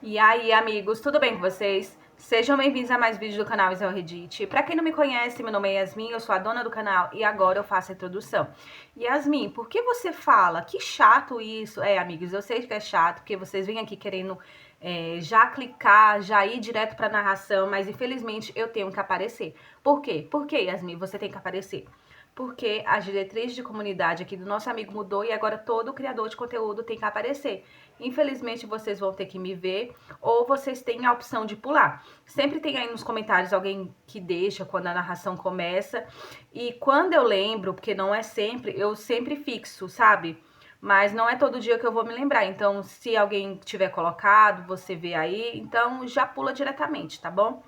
E aí, amigos, tudo bem com vocês? Sejam bem-vindos a mais vídeos do canal Isel Reddit. Pra quem não me conhece, meu nome é Yasmin, eu sou a dona do canal e agora eu faço a introdução. Yasmin, por que você fala? Que chato isso. É, amigos, eu sei que é chato, porque vocês vêm aqui querendo já clicar, já ir direto pra narração, mas infelizmente eu tenho que aparecer. Por quê? Por que, Yasmin, você tem que aparecer? Porque a diretriz de comunidade aqui do nosso amigo mudou e agora todo criador de conteúdo tem que aparecer. Infelizmente, vocês vão ter que me ver ou vocês têm a opção de pular. Sempre tem aí nos comentários alguém que deixa quando a narração começa. E quando eu lembro, porque não é sempre, eu sempre fixo, sabe? Mas não é todo dia que eu vou me lembrar. Então, se alguém tiver colocado, você vê aí, então já pula diretamente, tá bom?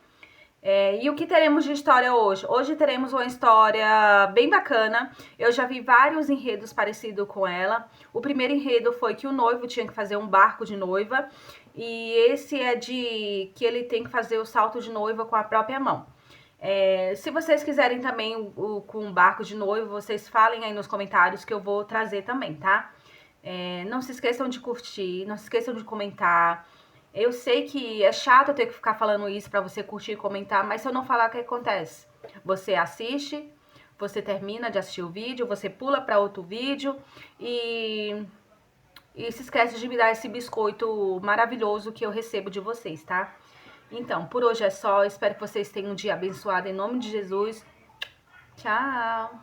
E o que teremos de história hoje? Hoje teremos uma história bem bacana. Eu já vi vários enredos parecidos com ela. O primeiro enredo foi que o noivo tinha que fazer um barco de noiva. E esse é de que ele tem que fazer o salto de noiva com a própria mão. Se vocês quiserem também com um barco de noivo, vocês falem aí nos comentários que eu vou trazer também, tá? Não se esqueçam de curtir, não se esqueçam de comentar. Eu sei que é chato eu ter que ficar falando isso pra você curtir e comentar, mas se eu não falar, o que acontece? Você assiste, você termina de assistir o vídeo, você pula pra outro vídeo e se esquece de me dar esse biscoito maravilhoso que eu recebo de vocês, tá? Então, por hoje é só. Espero que vocês tenham um dia abençoado em nome de Jesus. Tchau!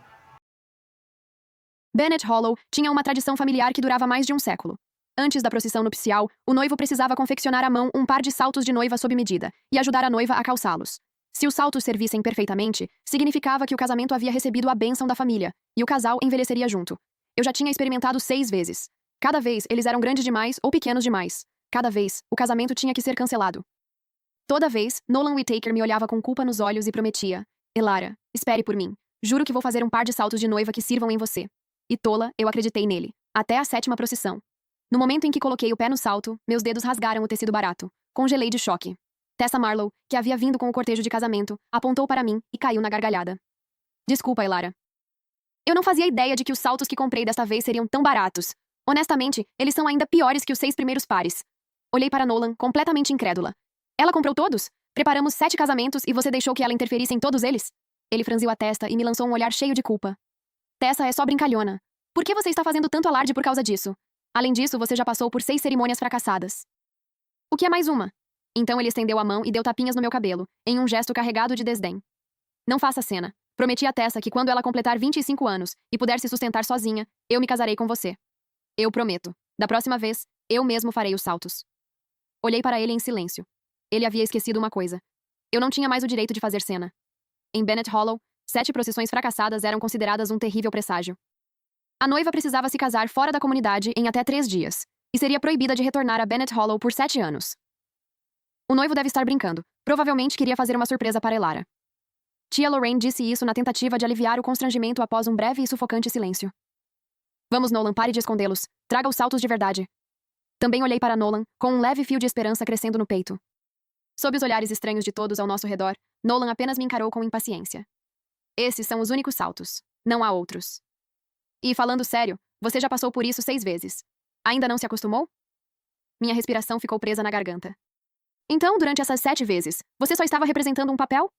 Bennett Hollow tinha uma tradição familiar que durava mais de um século. Antes da procissão nupcial, o noivo precisava confeccionar à mão um par de saltos de noiva sob medida e ajudar a noiva a calçá-los. Se os saltos servissem perfeitamente, significava que o casamento havia recebido a bênção da família e o casal envelheceria junto. Eu já tinha experimentado 6 vezes. Cada vez eles eram grandes demais ou pequenos demais. Cada vez, o casamento tinha que ser cancelado. Toda vez, Nolan Whittaker me olhava com culpa nos olhos e prometia: Elara, espere por mim. Juro que vou fazer um par de saltos de noiva que sirvam em você. E tola, eu acreditei nele. Até a 7ª procissão. No momento em que coloquei o pé no salto, meus dedos rasgaram o tecido barato. Congelei de choque. Tessa Marlowe, que havia vindo com o cortejo de casamento, apontou para mim e caiu na gargalhada. Desculpa, Elara. Eu não fazia ideia de que os saltos que comprei desta vez seriam tão baratos. Honestamente, eles são ainda piores que os 6 primeiros pares. Olhei para Nolan, completamente incrédula. Ela comprou todos? Preparamos 7 casamentos e você deixou que ela interferisse em todos eles? Ele franziu a testa e me lançou um olhar cheio de culpa. Tessa é só brincalhona. Por que você está fazendo tanto alarde por causa disso? Além disso, você já passou por 6 cerimônias fracassadas. O que é mais uma? Então ele estendeu a mão e deu tapinhas no meu cabelo, em um gesto carregado de desdém. Não faça cena. Prometi a Tessa que quando ela completar 25 anos e puder se sustentar sozinha, eu me casarei com você. Eu prometo. Da próxima vez, eu mesmo farei os saltos. Olhei para ele em silêncio. Ele havia esquecido uma coisa. Eu não tinha mais o direito de fazer cena. Em Bennett Hollow, 7 procissões fracassadas eram consideradas um terrível presságio. A noiva precisava se casar fora da comunidade em até 3 dias, e seria proibida de retornar a Bennett Hollow por 7 anos. O noivo deve estar brincando. Provavelmente queria fazer uma surpresa para Elara. Tia Lorraine disse isso na tentativa de aliviar o constrangimento após um breve e sufocante silêncio. Vamos, Nolan, pare de escondê-los. Traga os saltos de verdade. Também olhei para Nolan, com um leve fio de esperança crescendo no peito. Sob os olhares estranhos de todos ao nosso redor, Nolan apenas me encarou com impaciência. Esses são os únicos saltos. Não há outros. E, falando sério, você já passou por isso 6 vezes. Ainda não se acostumou? Minha respiração ficou presa na garganta. Então, durante essas 7 vezes, você só estava representando um papel?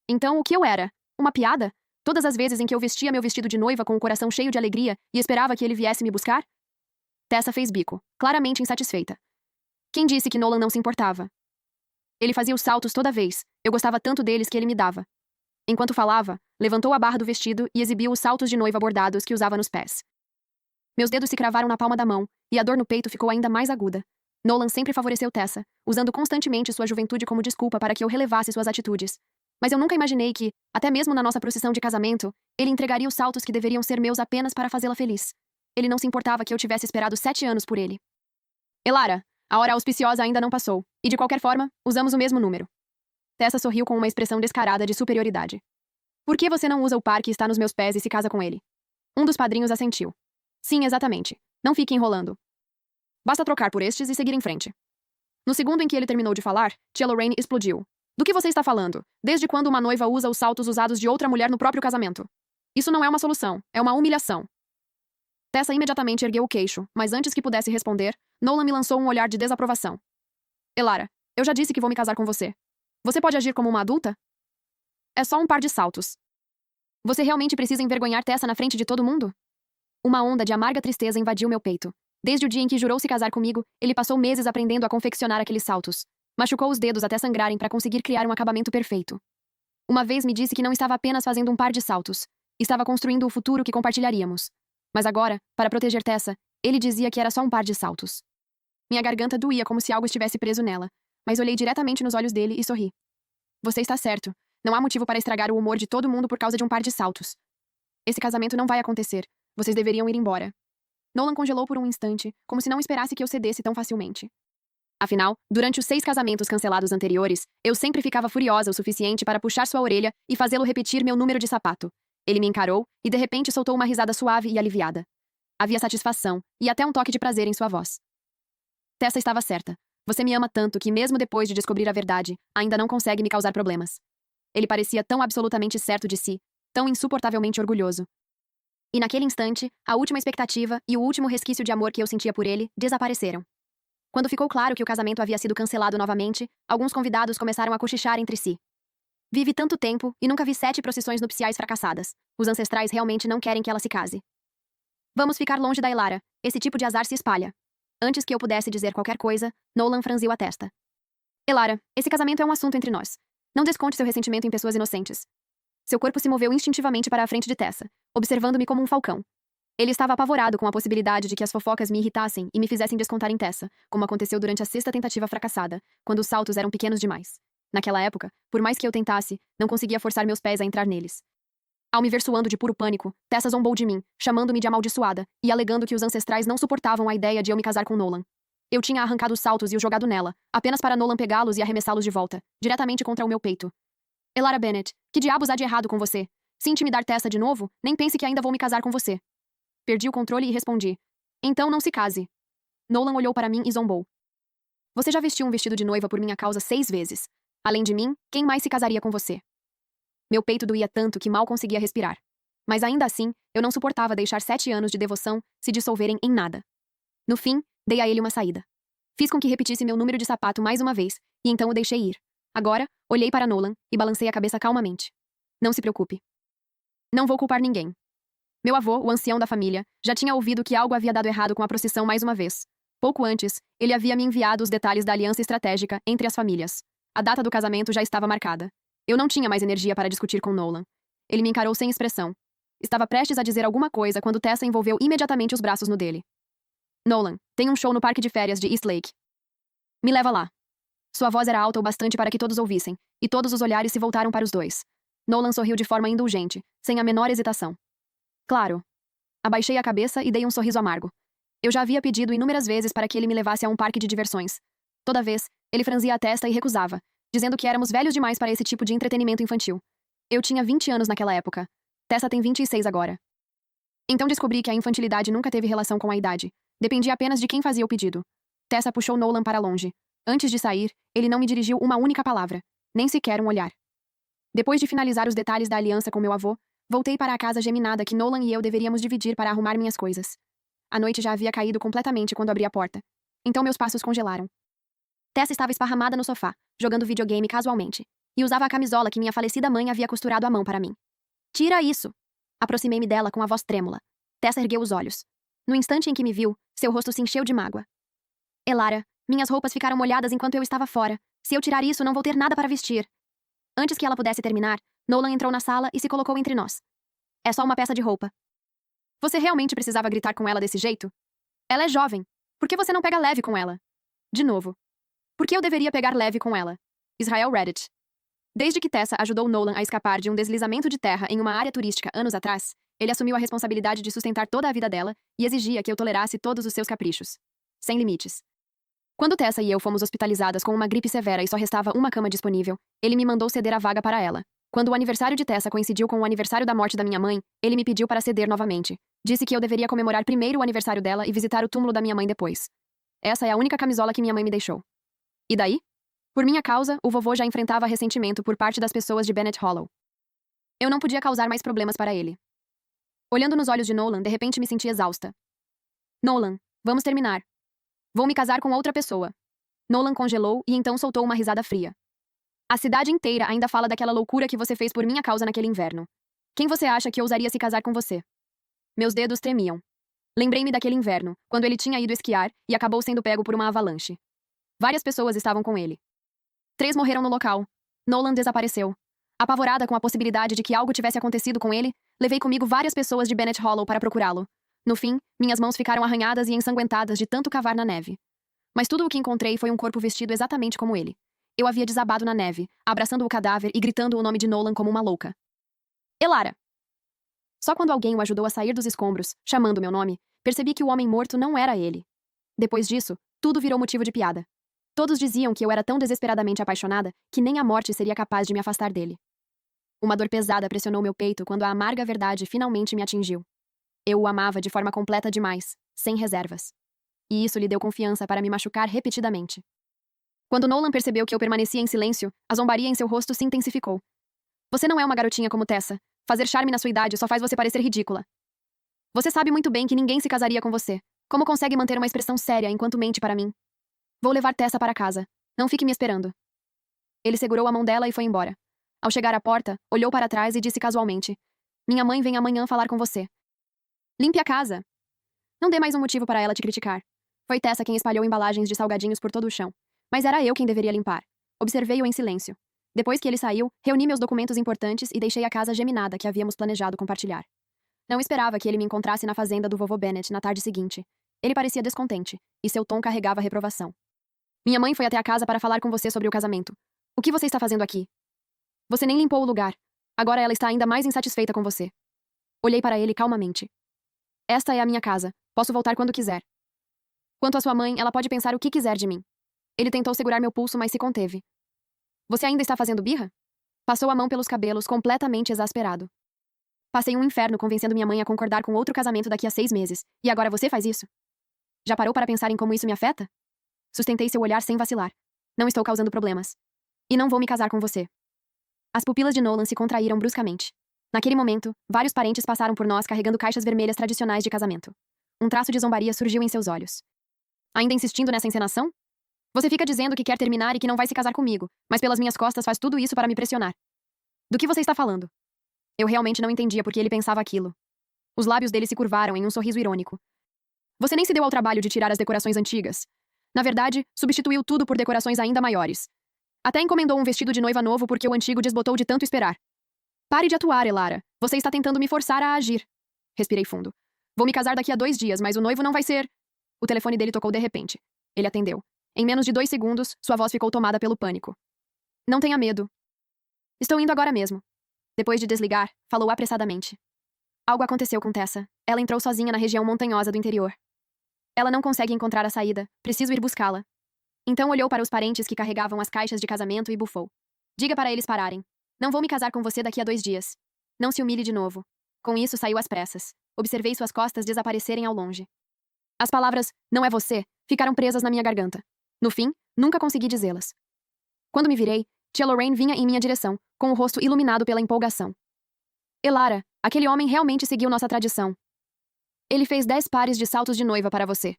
Então, o que eu era? Uma piada? Todas as vezes em que eu vestia meu vestido de noiva com o coração cheio de alegria e esperava que ele viesse me buscar? Tessa fez bico, claramente insatisfeita. Quem disse que Nolan não se importava? Ele fazia os saltos toda vez. Eu gostava tanto deles que ele me dava. Enquanto falava, levantou a barra do vestido e exibiu os saltos de noiva bordados que usava nos pés. Meus dedos se cravaram na palma da mão, e a dor no peito ficou ainda mais aguda. Nolan sempre favoreceu Tessa, usando constantemente sua juventude como desculpa para que eu relevasse suas atitudes. Mas eu nunca imaginei que, até mesmo na nossa procissão de casamento, ele entregaria os saltos que deveriam ser meus apenas para fazê-la feliz. Ele não se importava que eu tivesse esperado 7 anos por ele. Elara, a hora auspiciosa ainda não passou, e de qualquer forma, usamos o mesmo número. Tessa sorriu com uma expressão descarada de superioridade. Por que você não usa o par que está nos meus pés e se casa com ele? Um dos padrinhos assentiu. Sim, exatamente. Não fique enrolando. Basta trocar por estes e seguir em frente. No segundo em que ele terminou de falar, tia Lorraine explodiu. Do que você está falando? Desde quando uma noiva usa os saltos usados de outra mulher no próprio casamento? Isso não é uma solução, é uma humilhação. Tessa imediatamente ergueu o queixo, mas antes que pudesse responder, Nolan me lançou um olhar de desaprovação. Elara, eu já disse que vou me casar com você. Você pode agir como uma adulta? É só um par de saltos. Você realmente precisa envergonhar Tessa na frente de todo mundo? Uma onda de amarga tristeza invadiu meu peito. Desde o dia em que jurou se casar comigo, ele passou meses aprendendo a confeccionar aqueles saltos. Machucou os dedos até sangrarem para conseguir criar um acabamento perfeito. Uma vez me disse que não estava apenas fazendo um par de saltos. Estava construindo o futuro que compartilharíamos. Mas agora, para proteger Tessa, ele dizia que era só um par de saltos. Minha garganta doía como se algo estivesse preso nela, mas olhei diretamente nos olhos dele e sorri. Você está certo. Não há motivo para estragar o humor de todo mundo por causa de um par de saltos. Esse casamento não vai acontecer. Vocês deveriam ir embora. Nolan congelou por um instante, como se não esperasse que eu cedesse tão facilmente. Afinal, durante os 6 casamentos cancelados anteriores, eu sempre ficava furiosa o suficiente para puxar sua orelha e fazê-lo repetir meu número de sapato. Ele me encarou e de repente soltou uma risada suave e aliviada. Havia satisfação e até um toque de prazer em sua voz. Tessa estava certa. Você me ama tanto que, mesmo depois de descobrir a verdade, ainda não consegue me causar problemas. Ele parecia tão absolutamente certo de si, tão insuportavelmente orgulhoso. E naquele instante, a última expectativa e o último resquício de amor que eu sentia por ele desapareceram. Quando ficou claro que o casamento havia sido cancelado novamente, alguns convidados começaram a cochichar entre si. Vive tanto tempo e nunca vi 7 procissões nupciais fracassadas. Os ancestrais realmente não querem que ela se case. Vamos ficar longe da Elara. Esse tipo de azar se espalha. Antes que eu pudesse dizer qualquer coisa, Nolan franziu a testa. Elara, esse casamento é um assunto entre nós. Não desconte seu ressentimento em pessoas inocentes. Seu corpo se moveu instintivamente para a frente de Tessa, observando-me como um falcão. Ele estava apavorado com a possibilidade de que as fofocas me irritassem e me fizessem descontar em Tessa, como aconteceu durante a 6ª tentativa fracassada, quando os saltos eram pequenos demais. Naquela época, por mais que eu tentasse, não conseguia forçar meus pés a entrar neles. Ao me ver suando de puro pânico, Tessa zombou de mim, chamando-me de amaldiçoada e alegando que os ancestrais não suportavam a ideia de eu me casar com Nolan. Eu tinha arrancado os saltos e os jogado nela, apenas para Nolan pegá-los e arremessá-los de volta, diretamente contra o meu peito. Elara Bennett, que diabos há de errado com você? Se intimidar Tessa de novo, nem pense que ainda vou me casar com você. Perdi o controle e respondi. Então não se case. Nolan olhou para mim e zombou. Você já vestiu um vestido de noiva por minha causa 6 vezes. Além de mim, quem mais se casaria com você? Meu peito doía tanto que mal conseguia respirar. Mas ainda assim, eu não suportava deixar 7 anos de devoção se dissolverem em nada. No fim, dei a ele uma saída. Fiz com que repetisse meu número de sapato mais uma vez, e então o deixei ir. Agora, olhei para Nolan e balancei a cabeça calmamente. Não se preocupe. Não vou culpar ninguém. Meu avô, o ancião da família, já tinha ouvido que algo havia dado errado com a procissão mais uma vez. Pouco antes, ele havia me enviado os detalhes da aliança estratégica entre as famílias. A data do casamento já estava marcada. Eu não tinha mais energia para discutir com Nolan. Ele me encarou sem expressão. Estava prestes a dizer alguma coisa quando Tessa envolveu imediatamente os braços no dele. Nolan, tem um show no parque de férias de Eastlake. Me leva lá. Sua voz era alta o bastante para que todos ouvissem, e todos os olhares se voltaram para os dois. Nolan sorriu de forma indulgente, sem a menor hesitação. Claro. Abaixei a cabeça e dei um sorriso amargo. Eu já havia pedido inúmeras vezes para que ele me levasse a um parque de diversões. Toda vez, ele franzia a testa e recusava, dizendo que éramos velhos demais para esse tipo de entretenimento infantil. Eu tinha 20 anos naquela época. Tessa tem 26 agora. Então descobri que a infantilidade nunca teve relação com a idade. Dependia apenas de quem fazia o pedido. Tessa puxou Nolan para longe. Antes de sair, ele não me dirigiu uma única palavra, nem sequer um olhar. Depois de finalizar os detalhes da aliança com meu avô, voltei para a casa geminada que Nolan e eu deveríamos dividir para arrumar minhas coisas. A noite já havia caído completamente quando abri a porta. Então meus passos congelaram. Tessa estava esparramada no sofá, jogando videogame casualmente, e usava a camisola que minha falecida mãe havia costurado à mão para mim. Tira isso! Aproximei-me dela com a voz trêmula. Tessa ergueu os olhos. No instante em que me viu, seu rosto se encheu de mágoa. Elara, minhas roupas ficaram molhadas enquanto eu estava fora. Se eu tirar isso, não vou ter nada para vestir. Antes que ela pudesse terminar, Nolan entrou na sala e se colocou entre nós. É só uma peça de roupa. Você realmente precisava gritar com ela desse jeito? Ela é jovem. Por que você não pega leve com ela? De novo. Por que eu deveria pegar leve com ela? Israel Reddit. Desde que Tessa ajudou Nolan a escapar de um deslizamento de terra em uma área turística anos atrás, ele assumiu a responsabilidade de sustentar toda a vida dela e exigia que eu tolerasse todos os seus caprichos. Sem limites. Quando Tessa e eu fomos hospitalizadas com uma gripe severa e só restava uma cama disponível, ele me mandou ceder a vaga para ela. Quando o aniversário de Tessa coincidiu com o aniversário da morte da minha mãe, ele me pediu para ceder novamente. Disse que eu deveria comemorar primeiro o aniversário dela e visitar o túmulo da minha mãe depois. Essa é a única camisola que minha mãe me deixou. E daí? Por minha causa, o vovô já enfrentava ressentimento por parte das pessoas de Bennett Hollow. Eu não podia causar mais problemas para ele. Olhando nos olhos de Nolan, de repente me senti exausta. Nolan, vamos terminar. Vou me casar com outra pessoa. Nolan congelou e então soltou uma risada fria. A cidade inteira ainda fala daquela loucura que você fez por minha causa naquele inverno. Quem você acha que ousaria se casar com você? Meus dedos tremiam. Lembrei-me daquele inverno, quando ele tinha ido esquiar e acabou sendo pego por uma avalanche. Várias pessoas estavam com ele. 3 morreram no local. Nolan desapareceu. Apavorada com a possibilidade de que algo tivesse acontecido com ele, levei comigo várias pessoas de Bennett Hollow para procurá-lo. No fim, minhas mãos ficaram arranhadas e ensanguentadas de tanto cavar na neve. Mas tudo o que encontrei foi um corpo vestido exatamente como ele. Eu havia desabado na neve, abraçando o cadáver e gritando o nome de Nolan como uma louca. Elara! Só quando alguém o ajudou a sair dos escombros, chamando meu nome, percebi que o homem morto não era ele. Depois disso, tudo virou motivo de piada. Todos diziam que eu era tão desesperadamente apaixonada que nem a morte seria capaz de me afastar dele. Uma dor pesada pressionou meu peito quando a amarga verdade finalmente me atingiu. Eu o amava de forma completa demais, sem reservas. E isso lhe deu confiança para me machucar repetidamente. Quando Nolan percebeu que eu permanecia em silêncio, a zombaria em seu rosto se intensificou. Você não é uma garotinha como Tessa. Fazer charme na sua idade só faz você parecer ridícula. Você sabe muito bem que ninguém se casaria com você. Como consegue manter uma expressão séria enquanto mente para mim? Vou levar Tessa para casa. Não fique me esperando. Ele segurou a mão dela e foi embora. Ao chegar à porta, olhou para trás e disse casualmente: Minha mãe vem amanhã falar com você. Limpe a casa. Não dê mais um motivo para ela te criticar. Foi Tessa quem espalhou embalagens de salgadinhos por todo o chão. Mas era eu quem deveria limpar. Observei-o em silêncio. Depois que ele saiu, reuni meus documentos importantes e deixei a casa geminada que havíamos planejado compartilhar. Não esperava que ele me encontrasse na fazenda do vovô Bennett na tarde seguinte. Ele parecia descontente, e seu tom carregava reprovação. Minha mãe foi até a casa para falar com você sobre o casamento. O que você está fazendo aqui? Você nem limpou o lugar. Agora ela está ainda mais insatisfeita com você. Olhei para ele calmamente. Esta é a minha casa. Posso voltar quando quiser. Quanto à sua mãe, ela pode pensar o que quiser de mim. Ele tentou segurar meu pulso, mas se conteve. Você ainda está fazendo birra? Passou a mão pelos cabelos, completamente exasperado. Passei um inferno convencendo minha mãe a concordar com outro casamento daqui a 6 meses. E agora você faz isso? Já parou para pensar em como isso me afeta? Sustentei seu olhar sem vacilar. Não estou causando problemas. E não vou me casar com você. As pupilas de Nolan se contraíram bruscamente. Naquele momento, vários parentes passaram por nós carregando caixas vermelhas tradicionais de casamento. Um traço de zombaria surgiu em seus olhos. Ainda insistindo nessa encenação? Você fica dizendo que quer terminar e que não vai se casar comigo, mas pelas minhas costas faz tudo isso para me pressionar. Do que você está falando? Eu realmente não entendia por que ele pensava aquilo. Os lábios dele se curvaram em um sorriso irônico. Você nem se deu ao trabalho de tirar as decorações antigas. Na verdade, substituiu tudo por decorações ainda maiores. Até encomendou um vestido de noiva novo porque o antigo desbotou de tanto esperar. Pare de atuar, Elara. Você está tentando me forçar a agir. Respirei fundo. Vou me casar daqui a 2 dias, mas o noivo não vai ser... O telefone dele tocou de repente. Ele atendeu. Em menos de 2 segundos, sua voz ficou tomada pelo pânico. Não tenha medo. Estou indo agora mesmo. Depois de desligar, falou apressadamente. Algo aconteceu com Tessa. Ela entrou sozinha na região montanhosa do interior. Ela não consegue encontrar a saída. Preciso ir buscá-la. Então olhou para os parentes que carregavam as caixas de casamento e bufou. Diga para eles pararem. Não vou me casar com você daqui a 2 dias. Não se humilhe de novo. Com isso, saiu às pressas. Observei suas costas desaparecerem ao longe. As palavras, não é você, ficaram presas na minha garganta. No fim, nunca consegui dizê-las. Quando me virei, tia Lorraine vinha em minha direção, com o rosto iluminado pela empolgação. Elara, aquele homem realmente seguiu nossa tradição. Ele fez 10 pares de saltos de noiva para você.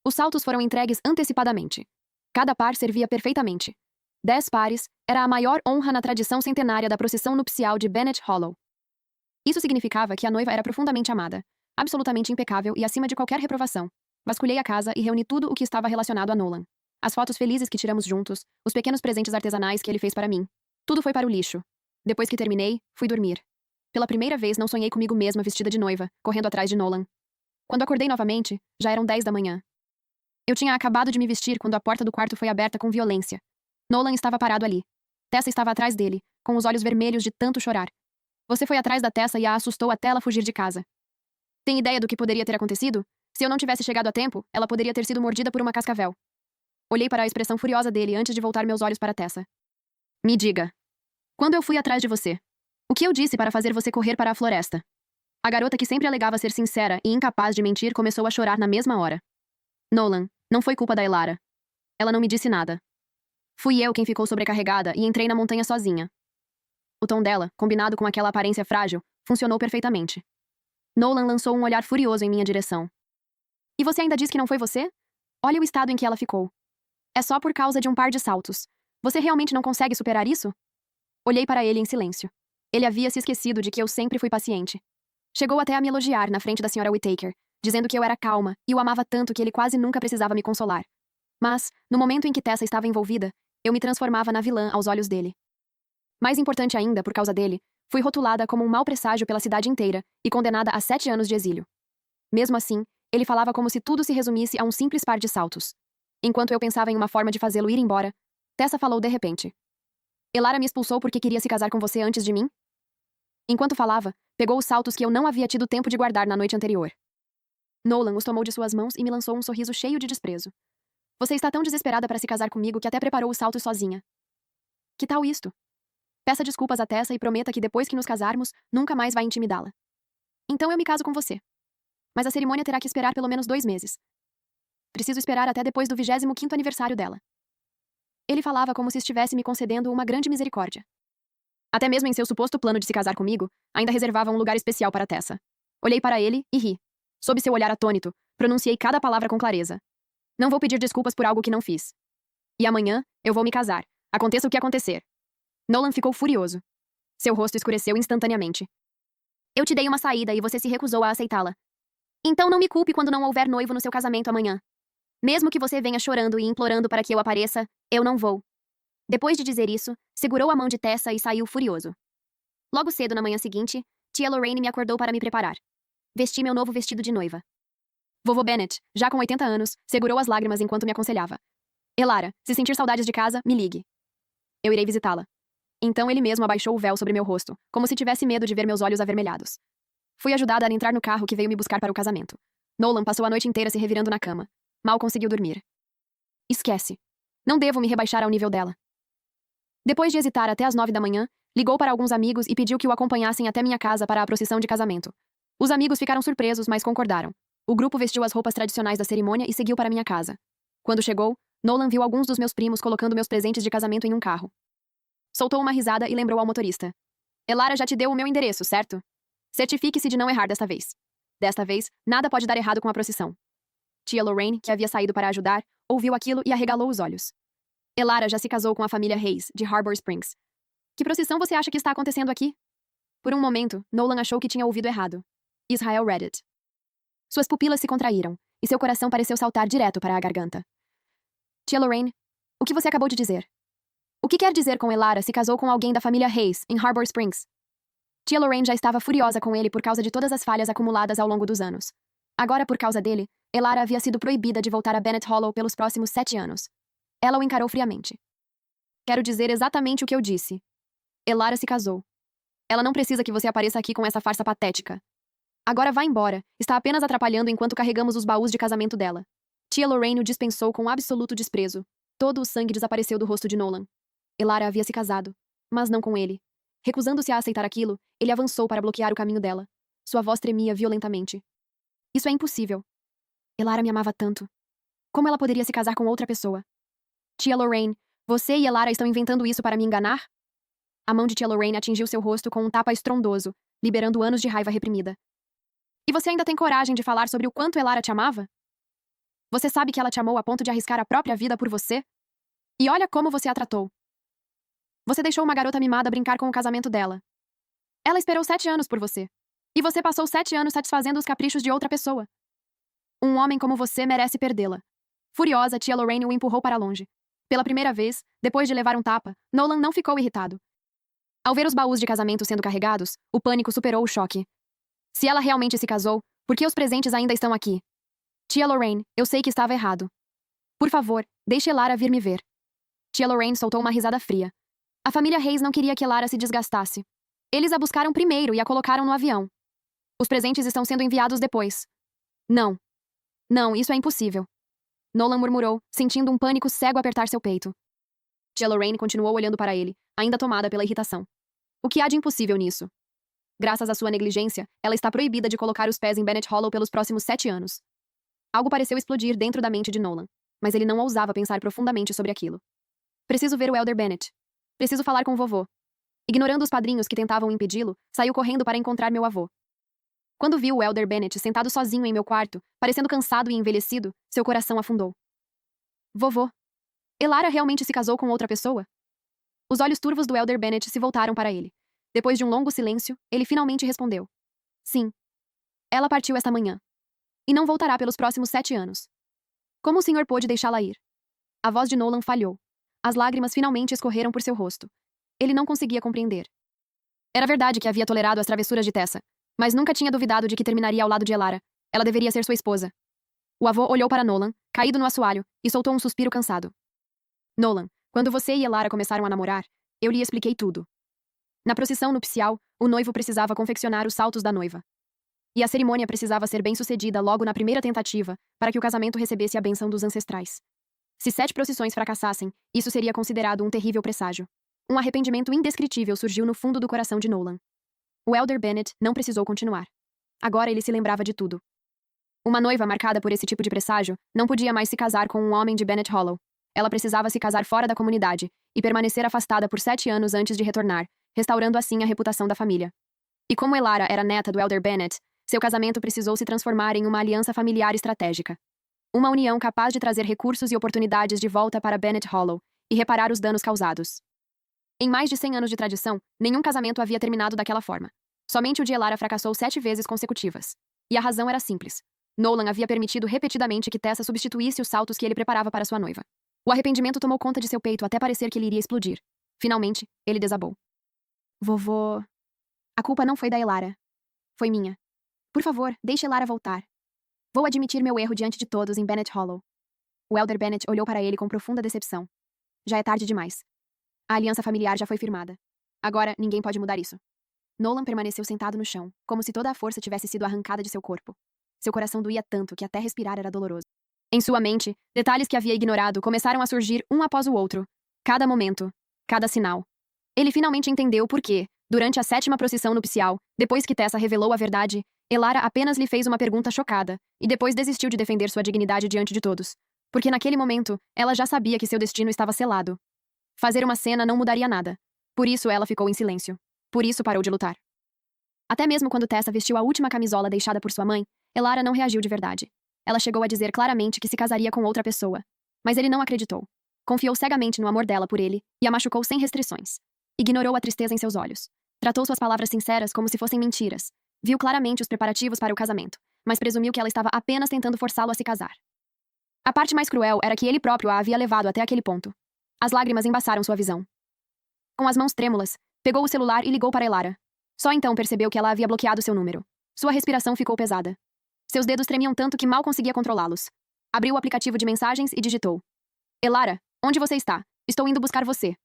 Os saltos foram entregues antecipadamente. Cada par servia perfeitamente. 10 pares era a maior honra na tradição centenária da procissão nupcial de Bennett Hollow. Isso significava que a noiva era profundamente amada, absolutamente impecável e acima de qualquer reprovação. Vasculhei a casa e reuni tudo o que estava relacionado a Nolan. As fotos felizes que tiramos juntos, os pequenos presentes artesanais que ele fez para mim. Tudo foi para o lixo. Depois que terminei, fui dormir. Pela primeira vez não sonhei comigo mesma vestida de noiva, correndo atrás de Nolan. Quando acordei novamente, já eram 10 da manhã. Eu tinha acabado de me vestir quando a porta do quarto foi aberta com violência. Nolan estava parado ali. Tessa estava atrás dele, com os olhos vermelhos de tanto chorar. Você foi atrás da Tessa e a assustou até ela fugir de casa. Tem ideia do que poderia ter acontecido? Se eu não tivesse chegado a tempo, ela poderia ter sido mordida por uma cascavel. Olhei para a expressão furiosa dele antes de voltar meus olhos para Tessa. Me diga. Quando eu fui atrás de você? O que eu disse para fazer você correr para a floresta? A garota que sempre alegava ser sincera e incapaz de mentir começou a chorar na mesma hora. Nolan, não foi culpa da Elara. Ela não me disse nada. Fui eu quem ficou sobrecarregada e entrei na montanha sozinha. O tom dela, combinado com aquela aparência frágil, funcionou perfeitamente. Nolan lançou um olhar furioso em minha direção. E você ainda diz que não foi você? Olha o estado em que ela ficou. É só por causa de um par de saltos. Você realmente não consegue superar isso? Olhei para ele em silêncio. Ele havia se esquecido de que eu sempre fui paciente. Chegou até a me elogiar na frente da Sra. Whittaker, dizendo que eu era calma e o amava tanto que ele quase nunca precisava me consolar. Mas, no momento em que Tessa estava envolvida, eu me transformava na vilã aos olhos dele. Mais importante ainda, por causa dele, fui rotulada como um mau presságio pela cidade inteira e condenada a 7 anos de exílio. Mesmo assim, ele falava como se tudo se resumisse a um simples par de saltos. Enquanto eu pensava em uma forma de fazê-lo ir embora, Tessa falou de repente. Elara me expulsou porque queria se casar com você antes de mim? Enquanto falava, pegou os saltos que eu não havia tido tempo de guardar na noite anterior. Nolan os tomou de suas mãos e me lançou um sorriso cheio de desprezo. Você está tão desesperada para se casar comigo que até preparou os saltos sozinha. Que tal isto? Peça desculpas a Tessa e prometa que depois que nos casarmos, nunca mais vai intimidá-la. Então eu me caso com você. Mas a cerimônia terá que esperar pelo menos 2 meses. Preciso esperar até depois do 25º aniversário dela. Ele falava como se estivesse me concedendo uma grande misericórdia. Até mesmo em seu suposto plano de se casar comigo, ainda reservava um lugar especial para Tessa. Olhei para ele e ri. Sob seu olhar atônito, pronunciei cada palavra com clareza. Não vou pedir desculpas por algo que não fiz. E amanhã, eu vou me casar. Aconteça o que acontecer. Nolan ficou furioso. Seu rosto escureceu instantaneamente. Eu te dei uma saída e você se recusou a aceitá-la. Então não me culpe quando não houver noivo no seu casamento amanhã. Mesmo que você venha chorando e implorando para que eu apareça, eu não vou. Depois de dizer isso, segurou a mão de Tessa e saiu furioso. Logo cedo na manhã seguinte, tia Lorraine me acordou para me preparar. Vesti meu novo vestido de noiva. Vovô Bennet, já com 80 anos, segurou as lágrimas enquanto me aconselhava. Elara, se sentir saudades de casa, me ligue. Eu irei visitá-la. Então ele mesmo abaixou o véu sobre meu rosto, como se tivesse medo de ver meus olhos avermelhados. Fui ajudada a entrar no carro que veio me buscar para o casamento. Nolan passou a noite inteira se revirando na cama. Mal conseguiu dormir. Esquece. Não devo me rebaixar ao nível dela. Depois de hesitar até as 9 da manhã, ligou para alguns amigos e pediu que o acompanhassem até minha casa para a procissão de casamento. Os amigos ficaram surpresos, mas concordaram. O grupo vestiu as roupas tradicionais da cerimônia e seguiu para minha casa. Quando chegou, Nolan viu alguns dos meus primos colocando meus presentes de casamento em um carro. Soltou uma risada e lembrou ao motorista. Elara já te deu o meu endereço, certo? Certifique-se de não errar desta vez. Desta vez, nada pode dar errado com a procissão. Tia Lorraine, que havia saído para ajudar, ouviu aquilo e arregalou os olhos. Elara já se casou com a família Hayes, de Harbor Springs. Que procissão você acha que está acontecendo aqui? Por um momento, Nolan achou que tinha ouvido errado. Israel Reddit. Suas pupilas se contraíram, e seu coração pareceu saltar direto para a garganta. Tia Lorraine, o que você acabou de dizer? O que quer dizer com Elara se casou com alguém da família Hayes, em Harbor Springs? Tia Lorraine já estava furiosa com ele por causa de todas as falhas acumuladas ao longo dos anos. Agora, por causa dele, Elara havia sido proibida de voltar a Bennett Hollow pelos próximos 7 anos. Ela o encarou friamente. Quero dizer exatamente o que eu disse. Elara se casou. Ela não precisa que você apareça aqui com essa farsa patética. Agora vá embora. Está apenas atrapalhando enquanto carregamos os baús de casamento dela. Tia Lorraine o dispensou com absoluto desprezo. Todo o sangue desapareceu do rosto de Nolan. Elara havia se casado, mas não com ele. Recusando-se a aceitar aquilo, ele avançou para bloquear o caminho dela. Sua voz tremia violentamente. Isso é impossível. Elara me amava tanto. Como ela poderia se casar com outra pessoa? Tia Lorraine, você e Elara estão inventando isso para me enganar? A mão de Tia Lorraine atingiu seu rosto com um tapa estrondoso, liberando anos de raiva reprimida. E você ainda tem coragem de falar sobre o quanto Elara te amava? Você sabe que ela te amou a ponto de arriscar a própria vida por você? E olha como você a tratou. Você deixou uma garota mimada brincar com o casamento dela. Ela esperou 7 anos por você. E você passou 7 anos satisfazendo os caprichos de outra pessoa. Um homem como você merece perdê-la. Furiosa, Tia Lorraine o empurrou para longe. Pela primeira vez, depois de levar um tapa, Nolan não ficou irritado. Ao ver os baús de casamento sendo carregados, o pânico superou o choque. Se ela realmente se casou, por que os presentes ainda estão aqui? Tia Lorraine, eu sei que estava errado. Por favor, deixe Elara vir me ver. Tia Lorraine soltou uma risada fria. A família Hayes não queria que Elara se desgastasse. Eles a buscaram primeiro e a colocaram no avião. Os presentes estão sendo enviados depois. Não. Não, isso é impossível. Nolan murmurou, sentindo um pânico cego apertar seu peito. Tia Lorraine continuou olhando para ele, ainda tomada pela irritação. O que há de impossível nisso? Graças à sua negligência, ela está proibida de colocar os pés em Bennett Hollow pelos próximos 7 anos. Algo pareceu explodir dentro da mente de Nolan, mas ele não ousava pensar profundamente sobre aquilo. Preciso ver o Elder Bennet. Preciso falar com o vovô. Ignorando os padrinhos que tentavam impedi-lo, saiu correndo para encontrar meu avô. Quando viu o Elder Bennet sentado sozinho em meu quarto, parecendo cansado e envelhecido, seu coração afundou. Vovô. Elara realmente se casou com outra pessoa? Os olhos turvos do Elder Bennet se voltaram para ele. Depois de um longo silêncio, ele finalmente respondeu. Sim. Ela partiu esta manhã. E não voltará pelos próximos 7 anos. Como o senhor pôde deixá-la ir? A voz de Nolan falhou. As lágrimas finalmente escorreram por seu rosto. Ele não conseguia compreender. Era verdade que havia tolerado as travessuras de Tessa, mas nunca tinha duvidado de que terminaria ao lado de Elara. Ela deveria ser sua esposa. O avô olhou para Nolan, caído no assoalho, e soltou um suspiro cansado. Nolan, quando você e Elara começaram a namorar, eu lhe expliquei tudo. Na procissão nupcial, o noivo precisava confeccionar os saltos da noiva. E a cerimônia precisava ser bem-sucedida logo na primeira tentativa, para que o casamento recebesse a bênção dos ancestrais. Se 7 procissões fracassassem, isso seria considerado um terrível presságio. Um arrependimento indescritível surgiu no fundo do coração de Nolan. O Elder Bennet não precisou continuar. Agora ele se lembrava de tudo. Uma noiva marcada por esse tipo de presságio não podia mais se casar com um homem de Bennet Hollow. Ela precisava se casar fora da comunidade e permanecer afastada por 7 anos antes de retornar, restaurando assim a reputação da família. E como Elara era neta do Elder Bennet, seu casamento precisou se transformar em uma aliança familiar estratégica. Uma união capaz de trazer recursos e oportunidades de volta para Bennet Hollow e reparar os danos causados. Em mais de 100 anos de tradição, nenhum casamento havia terminado daquela forma. Somente o de Elara fracassou 7 vezes consecutivas. E a razão era simples. Nolan havia permitido repetidamente que Tessa substituísse os saltos que ele preparava para sua noiva. O arrependimento tomou conta de seu peito até parecer que ele iria explodir. Finalmente, ele desabou. Vovô... A culpa não foi da Elara. Foi minha. Por favor, deixe Elara voltar. Vou admitir meu erro diante de todos em Bennet Hollow. O Elder Bennet olhou para ele com profunda decepção. Já é tarde demais. A aliança familiar já foi firmada. Agora, ninguém pode mudar isso. Nolan permaneceu sentado no chão, como se toda a força tivesse sido arrancada de seu corpo. Seu coração doía tanto que até respirar era doloroso. Em sua mente, detalhes que havia ignorado começaram a surgir um após o outro. Cada momento, cada sinal. Ele finalmente entendeu por que, durante a 7ª procissão nupcial, depois que Tessa revelou a verdade, Elara apenas lhe fez uma pergunta chocada, e depois desistiu de defender sua dignidade diante de todos. Porque naquele momento, ela já sabia que seu destino estava selado. Fazer uma cena não mudaria nada. Por isso ela ficou em silêncio. Por isso parou de lutar. Até mesmo quando Tessa vestiu a última camisola deixada por sua mãe, Elara não reagiu de verdade. Ela chegou a dizer claramente que se casaria com outra pessoa. Mas ele não acreditou. Confiou cegamente no amor dela por ele e a machucou sem restrições. Ignorou a tristeza em seus olhos. Tratou suas palavras sinceras como se fossem mentiras. Viu claramente os preparativos para o casamento, mas presumiu que ela estava apenas tentando forçá-lo a se casar. A parte mais cruel era que ele próprio a havia levado até aquele ponto. As lágrimas embaçaram sua visão. Com as mãos trêmulas, pegou o celular e ligou para Elara. Só então percebeu que ela havia bloqueado seu número. Sua respiração ficou pesada. Seus dedos tremiam tanto que mal conseguia controlá-los. Abriu o aplicativo de mensagens e digitou. Elara, onde você está? Estou indo buscar você.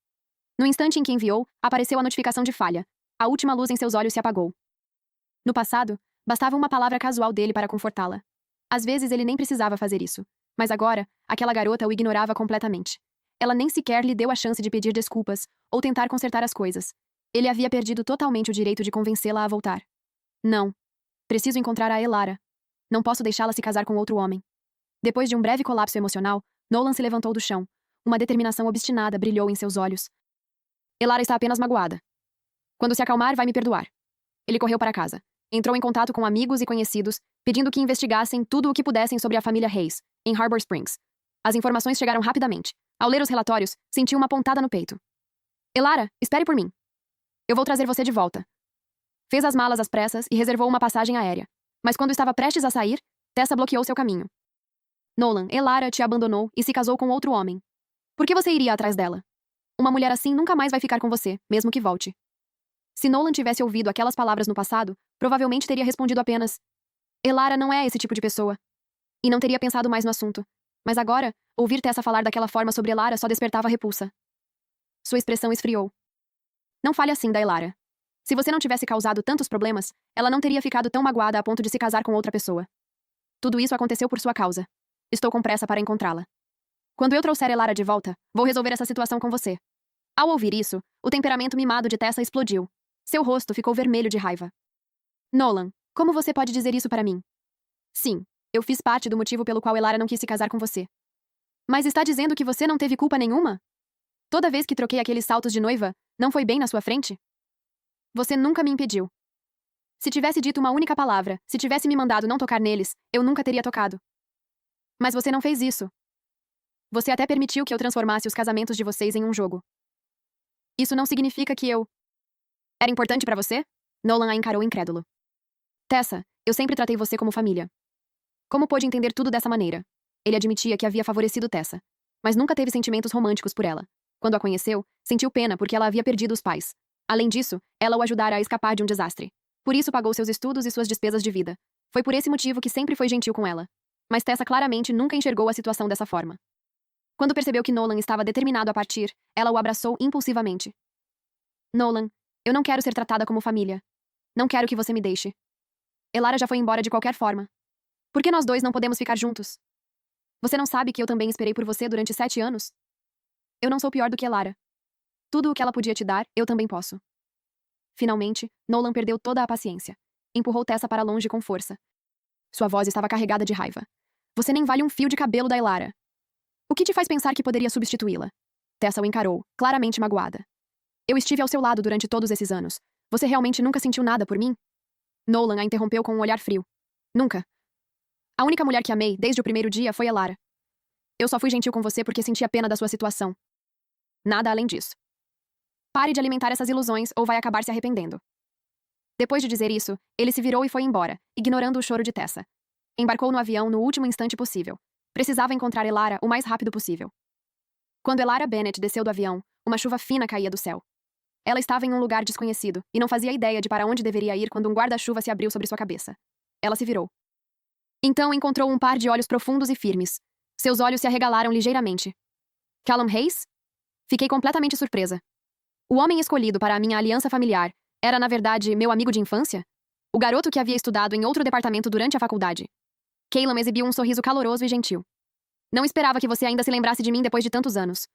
No instante em que enviou, apareceu a notificação de falha. A última luz em seus olhos se apagou. No passado, bastava uma palavra casual dele para confortá-la. Às vezes ele nem precisava fazer isso. Mas agora, aquela garota o ignorava completamente. Ela nem sequer lhe deu a chance de pedir desculpas ou tentar consertar as coisas. Ele havia perdido totalmente o direito de convencê-la a voltar. Não. Preciso encontrar a Elara. Não posso deixá-la se casar com outro homem. Depois de um breve colapso emocional, Nolan se levantou do chão. Uma determinação obstinada brilhou em seus olhos. Elara está apenas magoada. Quando se acalmar, vai me perdoar. Ele correu para casa. Entrou em contato com amigos e conhecidos, pedindo que investigassem tudo o que pudessem sobre a família Hayes, em Harbor Springs. As informações chegaram rapidamente. Ao ler os relatórios, sentiu uma pontada no peito. Elara, espere por mim. Eu vou trazer você de volta. Fez as malas às pressas e reservou uma passagem aérea. Mas quando estava prestes a sair, Tessa bloqueou seu caminho. Nolan, Elara te abandonou e se casou com outro homem. Por que você iria atrás dela? Uma mulher assim nunca mais vai ficar com você, mesmo que volte. Se Nolan tivesse ouvido aquelas palavras no passado, provavelmente teria respondido apenas: Elara não é esse tipo de pessoa. E não teria pensado mais no assunto. Mas agora, ouvir Tessa falar daquela forma sobre Elara só despertava repulsa. Sua expressão esfriou. Não fale assim da Elara. Se você não tivesse causado tantos problemas, ela não teria ficado tão magoada a ponto de se casar com outra pessoa. Tudo isso aconteceu por sua causa. Estou com pressa para encontrá-la. Quando eu trouxer Elara de volta, vou resolver essa situação com você. Ao ouvir isso, o temperamento mimado de Tessa explodiu. Seu rosto ficou vermelho de raiva. Nolan, como você pode dizer isso para mim? Sim, eu fiz parte do motivo pelo qual Elara não quis se casar com você. Mas está dizendo que você não teve culpa nenhuma? Toda vez que troquei aqueles saltos de noiva, não foi bem na sua frente? Você nunca me impediu. Se tivesse dito uma única palavra, se tivesse me mandado não tocar neles, eu nunca teria tocado. Mas você não fez isso. Você até permitiu que eu transformasse os casamentos de vocês em um jogo. Isso não significa que eu... Era importante pra você? Nolan a encarou incrédulo. Tessa, eu sempre tratei você como família. Como pôde entender tudo dessa maneira? Ele admitia que havia favorecido Tessa, mas nunca teve sentimentos românticos por ela. Quando a conheceu, sentiu pena porque ela havia perdido os pais. Além disso, ela o ajudara a escapar de um desastre. Por isso pagou seus estudos e suas despesas de vida. Foi por esse motivo que sempre foi gentil com ela. Mas Tessa claramente nunca enxergou a situação dessa forma. Quando percebeu que Nolan estava determinado a partir, ela o abraçou impulsivamente. Nolan, eu não quero ser tratada como família. Não quero que você me deixe. Elara já foi embora de qualquer forma. Por que nós dois não podemos ficar juntos? Você não sabe que eu também esperei por você durante 7 anos? Eu não sou pior do que Elara. Tudo o que ela podia te dar, eu também posso. Finalmente, Nolan perdeu toda a paciência. Empurrou Tessa para longe com força. Sua voz estava carregada de raiva. Você nem vale um fio de cabelo da Elara. O que te faz pensar que poderia substituí-la? Tessa o encarou, claramente magoada. Eu estive ao seu lado durante todos esses anos. Você realmente nunca sentiu nada por mim? Nolan a interrompeu com um olhar frio. Nunca. A única mulher que amei, desde o primeiro dia, foi Elara. Eu só fui gentil com você porque sentia pena da sua situação. Nada além disso. Pare de alimentar essas ilusões ou vai acabar se arrependendo. Depois de dizer isso, ele se virou e foi embora, ignorando o choro de Tessa. Embarcou no avião no último instante possível. Precisava encontrar Elara o mais rápido possível. Quando Elara Bennett desceu do avião, uma chuva fina caía do céu. Ela estava em um lugar desconhecido e não fazia ideia de para onde deveria ir quando um guarda-chuva se abriu sobre sua cabeça. Ela se virou. Então encontrou um par de olhos profundos e firmes. Seus olhos se arregalaram ligeiramente. Callum Hayes? Fiquei completamente surpresa. O homem escolhido para a minha aliança familiar era, na verdade, meu amigo de infância? O garoto que havia estudado em outro departamento durante a faculdade. Callum exibiu um sorriso caloroso e gentil. Não esperava que você ainda se lembrasse de mim depois de tantos anos.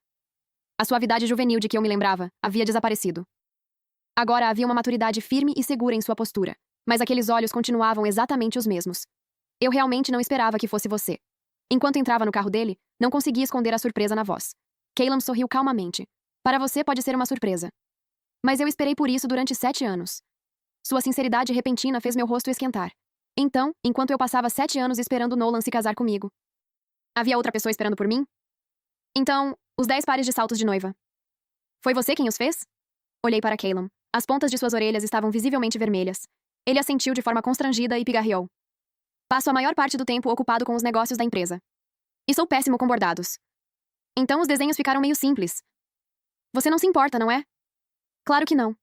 A suavidade juvenil de que eu me lembrava havia desaparecido. Agora havia uma maturidade firme e segura em sua postura, mas aqueles olhos continuavam exatamente os mesmos. Eu realmente não esperava que fosse você. Enquanto entrava no carro dele, não conseguia esconder a surpresa na voz. Callum sorriu calmamente. Para você pode ser uma surpresa. Mas eu esperei por isso durante 7 anos. Sua sinceridade repentina fez meu rosto esquentar. Então, enquanto eu passava 7 anos esperando Nolan se casar comigo. Havia outra pessoa esperando por mim? Então, os 10 pares de saltos de noiva. Foi você quem os fez? Olhei para Callum. As pontas de suas orelhas estavam visivelmente vermelhas. Ele assentiu de forma constrangida e pigarreou. Passo a maior parte do tempo ocupado com os negócios da empresa. E sou péssimo com bordados. Então os desenhos ficaram meio simples. Você não se importa, não é? Claro que não.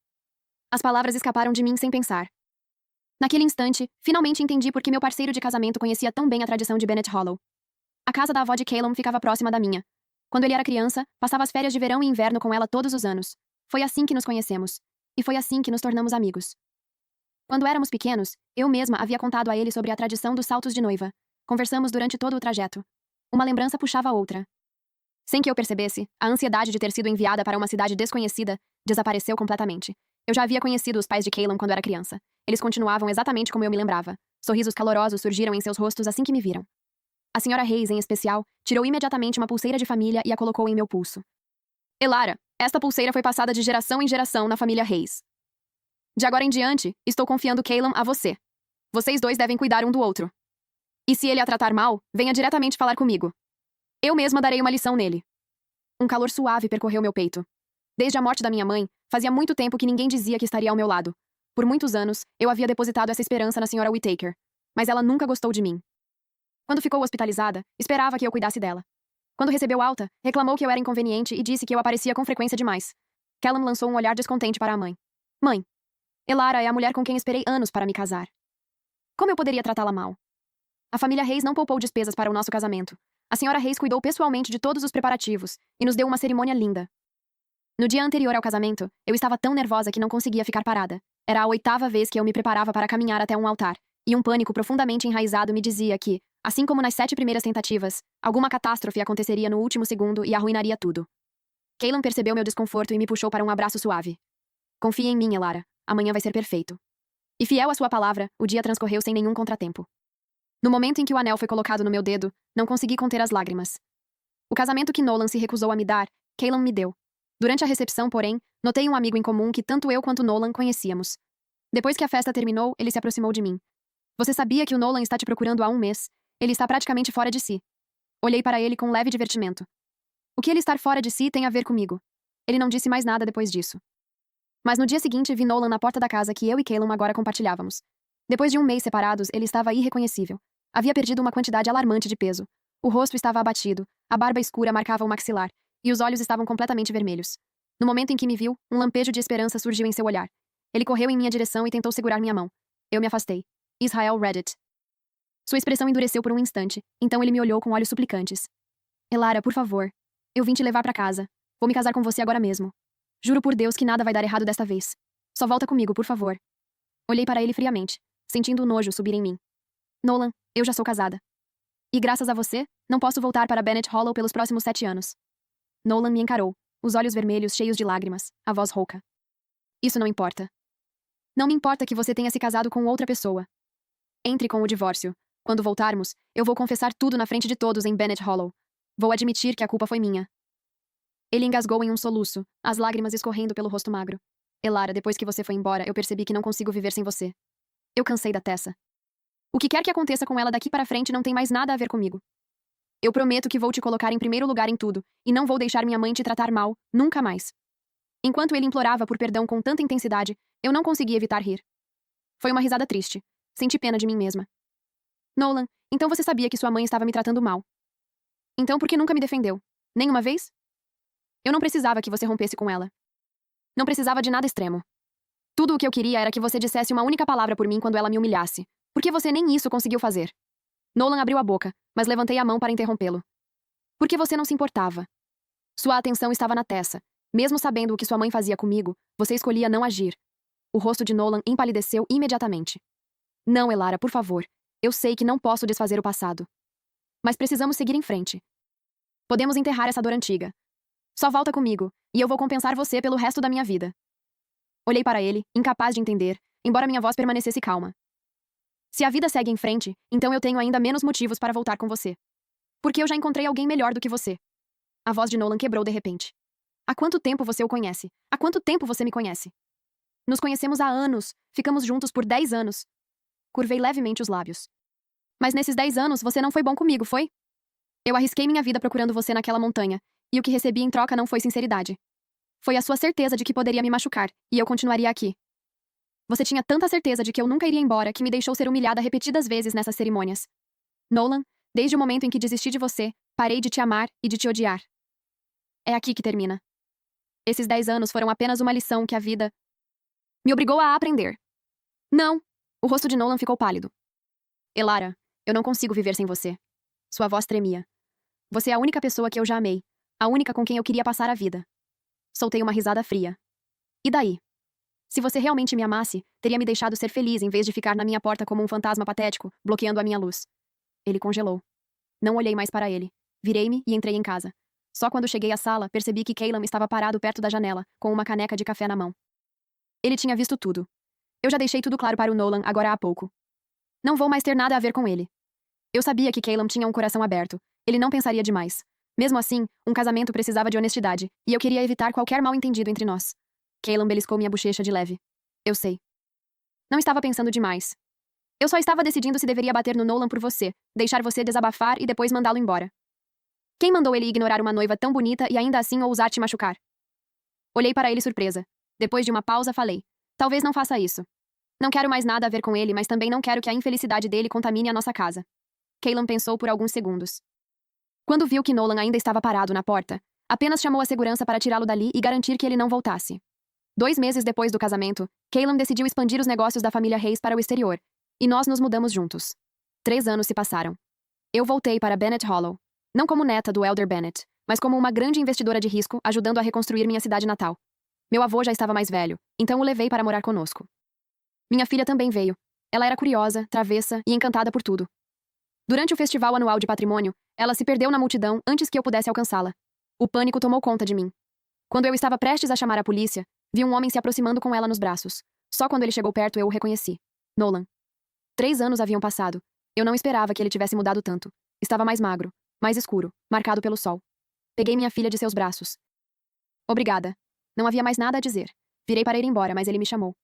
As palavras escaparam de mim sem pensar. Naquele instante, finalmente entendi por que meu parceiro de casamento conhecia tão bem a tradição de Bennett Hollow. A casa da avó de Callum ficava próxima da minha. Quando ele era criança, passava as férias de verão e inverno com ela todos os anos. Foi assim que nos conhecemos. E foi assim que nos tornamos amigos. Quando éramos pequenos, eu mesma havia contado a ele sobre a tradição dos saltos de noiva. Conversamos durante todo o trajeto. Uma lembrança puxava a outra. Sem que eu percebesse, a ansiedade de ter sido enviada para uma cidade desconhecida desapareceu completamente. Eu já havia conhecido os pais de Callum quando era criança. Eles continuavam exatamente como eu me lembrava. Sorrisos calorosos surgiram em seus rostos assim que me viram. A senhora Hayes, em especial, tirou imediatamente uma pulseira de família e a colocou em meu pulso. Elara, esta pulseira foi passada de geração em geração na família Hayes. De agora em diante, estou confiando Callum a você. Vocês dois devem cuidar um do outro. E se ele a tratar mal, venha diretamente falar comigo. Eu mesma darei uma lição nele. Um calor suave percorreu meu peito. Desde a morte da minha mãe, fazia muito tempo que ninguém dizia que estaria ao meu lado. Por muitos anos, eu havia depositado essa esperança na senhora Whittaker, mas ela nunca gostou de mim. Quando ficou hospitalizada, esperava que eu cuidasse dela. Quando recebeu alta, reclamou que eu era inconveniente e disse que eu aparecia com frequência demais. Callum lançou um olhar descontente para a mãe. Mãe, Elara é a mulher com quem esperei anos para me casar. Como eu poderia tratá-la mal? A família Hayes não poupou despesas para o nosso casamento. A senhora Hayes cuidou pessoalmente de todos os preparativos e nos deu uma cerimônia linda. No dia anterior ao casamento, eu estava tão nervosa que não conseguia ficar parada. Era a 8ª vez que eu me preparava para caminhar até um altar, e um pânico profundamente enraizado me dizia que, assim como nas 7 primeiras tentativas, alguma catástrofe aconteceria no último segundo e arruinaria tudo. Callum percebeu meu desconforto e me puxou para um abraço suave. Confie em mim, Elara. Amanhã vai ser perfeito. E fiel à sua palavra, o dia transcorreu sem nenhum contratempo. No momento em que o anel foi colocado no meu dedo, não consegui conter as lágrimas. O casamento que Nolan se recusou a me dar, Callum me deu. Durante a recepção, porém, notei um amigo em comum que tanto eu quanto Nolan conhecíamos. Depois que a festa terminou, ele se aproximou de mim. Você sabia que o Nolan está te procurando há um mês? Ele está praticamente fora de si. Olhei para ele com um leve divertimento. O que ele estar fora de si tem a ver comigo? Ele não disse mais nada depois disso. Mas no dia seguinte vi Nolan na porta da casa que eu e Calum agora compartilhávamos. Depois de um mês separados, ele estava irreconhecível. Havia perdido uma quantidade alarmante de peso. O rosto estava abatido, a barba escura marcava o maxilar, e os olhos estavam completamente vermelhos. No momento em que me viu, um lampejo de esperança surgiu em seu olhar. Ele correu em minha direção e tentou segurar minha mão. Eu me afastei. Israel Reddit. Sua expressão endureceu por um instante, então ele me olhou com olhos suplicantes. Elara, por favor. Eu vim te levar para casa. Vou me casar com você agora mesmo. Juro por Deus que nada vai dar errado desta vez. Só volta comigo, por favor. Olhei para ele friamente, sentindo o nojo subir em mim. Nolan, eu já sou casada. E graças a você, não posso voltar para Bennett Hollow pelos próximos 7 anos. Nolan me encarou, os olhos vermelhos cheios de lágrimas, a voz rouca. Isso não importa. Não me importa que você tenha se casado com outra pessoa. Entre com o divórcio. Quando voltarmos, eu vou confessar tudo na frente de todos em Bennett Hollow. Vou admitir que a culpa foi minha. Ele engasgou em um soluço, as lágrimas escorrendo pelo rosto magro. Elara, depois que você foi embora, eu percebi que não consigo viver sem você. Eu cansei da Tessa. O que quer que aconteça com ela daqui para frente não tem mais nada a ver comigo. Eu prometo que vou te colocar em primeiro lugar em tudo, e não vou deixar minha mãe te tratar mal, nunca mais. Enquanto ele implorava por perdão com tanta intensidade, eu não consegui evitar rir. Foi uma risada triste. Senti pena de mim mesma. Nolan, então você sabia que sua mãe estava me tratando mal. Então por que nunca me defendeu? Nem uma vez? Eu não precisava que você rompesse com ela. Não precisava de nada extremo. Tudo o que eu queria era que você dissesse uma única palavra por mim quando ela me humilhasse. Porque você nem isso conseguiu fazer. Nolan abriu a boca, mas levantei a mão para interrompê-lo. Porque você não se importava. Sua atenção estava na Tessa. Mesmo sabendo o que sua mãe fazia comigo, você escolhia não agir. O rosto de Nolan empalideceu imediatamente. Não, Elara, por favor. Eu sei que não posso desfazer o passado. Mas precisamos seguir em frente. Podemos enterrar essa dor antiga. Só volta comigo, e eu vou compensar você pelo resto da minha vida. Olhei para ele, incapaz de entender, embora minha voz permanecesse calma. Se a vida segue em frente, então eu tenho ainda menos motivos para voltar com você. Porque eu já encontrei alguém melhor do que você. A voz de Nolan quebrou de repente. Há quanto tempo você o conhece? Há quanto tempo você me conhece? Nos conhecemos há anos, ficamos juntos por 10 anos. Curvei levemente os lábios. Mas nesses 10 anos você não foi bom comigo, foi? Eu arrisquei minha vida procurando você naquela montanha, e o que recebi em troca não foi sinceridade. Foi a sua certeza de que poderia me machucar, e eu continuaria aqui. Você tinha tanta certeza de que eu nunca iria embora que me deixou ser humilhada repetidas vezes nessas cerimônias. Nolan, desde o momento em que desisti de você, parei de te amar e de te odiar. É aqui que termina. Esses 10 anos foram apenas uma lição que a vida me obrigou a aprender. Não! O rosto de Nolan ficou pálido. Elara, eu não consigo viver sem você. Sua voz tremia. Você é a única pessoa que eu já amei, a única com quem eu queria passar a vida. Soltei uma risada fria. E daí? Se você realmente me amasse, teria me deixado ser feliz em vez de ficar na minha porta como um fantasma patético, bloqueando a minha luz. Ele congelou. Não olhei mais para ele. Virei-me e entrei em casa. Só quando cheguei à sala, percebi que Calum estava parado perto da janela, com uma caneca de café na mão. Ele tinha visto tudo. Eu já deixei tudo claro para o Nolan agora há pouco. Não vou mais ter nada a ver com ele. Eu sabia que Calum tinha um coração aberto. Ele não pensaria demais. Mesmo assim, um casamento precisava de honestidade, e eu queria evitar qualquer mal-entendido entre nós. Calum beliscou minha bochecha de leve. Eu sei. Não estava pensando demais. Eu só estava decidindo se deveria bater no Nolan por você, deixar você desabafar e depois mandá-lo embora. Quem mandou ele ignorar uma noiva tão bonita e ainda assim ousar te machucar? Olhei para ele surpresa. Depois de uma pausa, falei. Talvez não faça isso. Não quero mais nada a ver com ele, mas também não quero que a infelicidade dele contamine a nossa casa. Calum pensou por alguns segundos. Quando viu que Nolan ainda estava parado na porta, apenas chamou a segurança para tirá-lo dali e garantir que ele não voltasse. 2 meses depois do casamento, Calum decidiu expandir os negócios da família Reis para o exterior, e nós nos mudamos juntos. 3 anos se passaram. Eu voltei para Bennett Hollow, não como neta do Elder Bennett, mas como uma grande investidora de risco ajudando a reconstruir minha cidade natal. Meu avô já estava mais velho, então o levei para morar conosco. Minha filha também veio. Ela era curiosa, travessa e encantada por tudo. Durante o Festival Anual de Patrimônio, ela se perdeu na multidão antes que eu pudesse alcançá-la. O pânico tomou conta de mim. Quando eu estava prestes a chamar a polícia, vi um homem se aproximando com ela nos braços. Só quando ele chegou perto eu o reconheci. Nolan. 3 anos haviam passado. Eu não esperava que ele tivesse mudado tanto. Estava mais magro, mais escuro, marcado pelo sol. Peguei minha filha de seus braços. Obrigada. Não havia mais nada a dizer. Virei para ir embora, mas ele me chamou.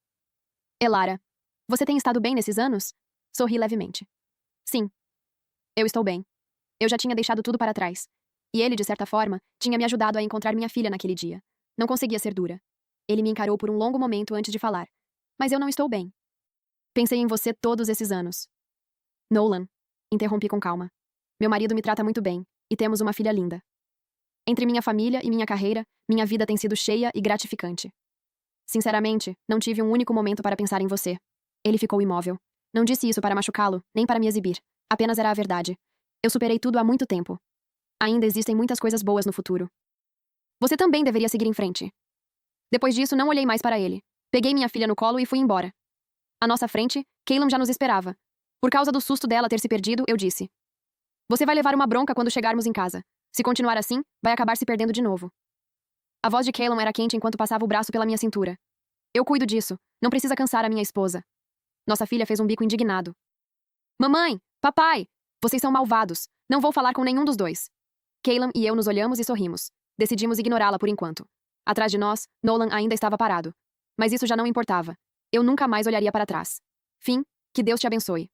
Elara, você tem estado bem nesses anos? Sorri levemente. Sim. Eu estou bem. Eu já tinha deixado tudo para trás. E ele, de certa forma, tinha me ajudado a encontrar minha filha naquele dia. Não conseguia ser dura. Ele me encarou por um longo momento antes de falar. Mas eu não estou bem. Pensei em você todos esses anos. Nolan, interrompi com calma. Meu marido me trata muito bem, e temos uma filha linda. Entre minha família e minha carreira, minha vida tem sido cheia e gratificante. Sinceramente, não tive um único momento para pensar em você. Ele ficou imóvel. Não disse isso para machucá-lo, nem para me exibir. Apenas era a verdade. Eu superei tudo há muito tempo. Ainda existem muitas coisas boas no futuro. Você também deveria seguir em frente. Depois disso, não olhei mais para ele. Peguei minha filha no colo e fui embora. À nossa frente, Caleb já nos esperava. Por causa do susto dela ter se perdido, eu disse: Você vai levar uma bronca quando chegarmos em casa. Se continuar assim, vai acabar se perdendo de novo. A voz de Caleb era quente enquanto passava o braço pela minha cintura. Eu cuido disso. Não precisa cansar a minha esposa. Nossa filha fez um bico indignado. Mamãe! Papai! Vocês são malvados. Não vou falar com nenhum dos dois. Caleb e eu nos olhamos e sorrimos. Decidimos ignorá-la por enquanto. Atrás de nós, Nolan ainda estava parado. Mas isso já não importava. Eu nunca mais olharia para trás. Fim, que Deus te abençoe.